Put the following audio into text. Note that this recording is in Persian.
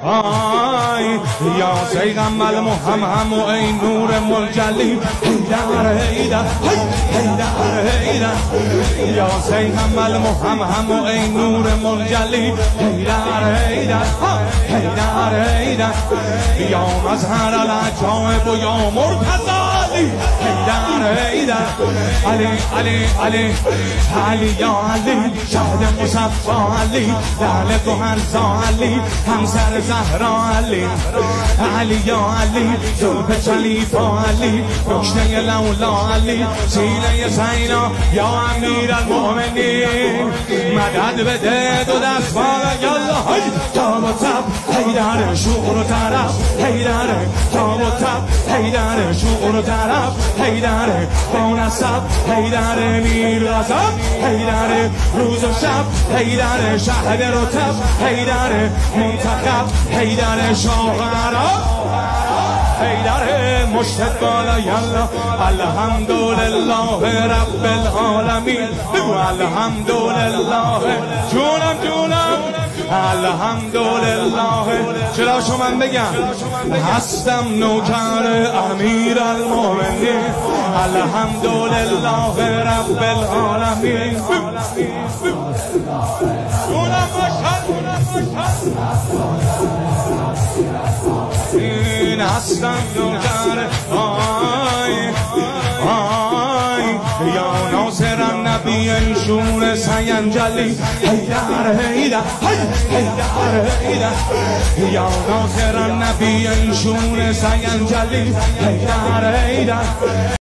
آی یا سیغم المحمم و ای نور ملجلی حیدر حیدر حیدر حیدر یا سیغم المحمم و ای نور ملجلی حیدر حیدر حیدر حیدر یا مظهر العجائب و یا مرتضی حیدر حیدر علی علی علی علی یا علی شهد مصفا علی لعل گوهرزا علی همسر زهرا علی علی یا علی زلف چلیپا علی رشته لولا علی سینه زینا یا امیر المؤمنین مدد بده دو دست بالا یالله تاب و تب حیدر شعر و طرب حیدر تاب و تب حیدر شعر و طرب حیدر با نسب حیدر میر غضب حیدر روز و شب حیدر شهد رتب حیدر منتخب حیدر شاه عرب حیدر مشتد بالا یالله الحمدلله رب العالمین بگو الحمدلله جونم الحمدلله چرا شما من بگم هستم نوکر امیر المؤمنین الحمدلله رب العالمین جونم این هستم نوکر یا ناصر النبی انشون سینجلی حیدر حیدر حیدر حیدر یا ناصر النبی انشون سینجلی حیدر حیدر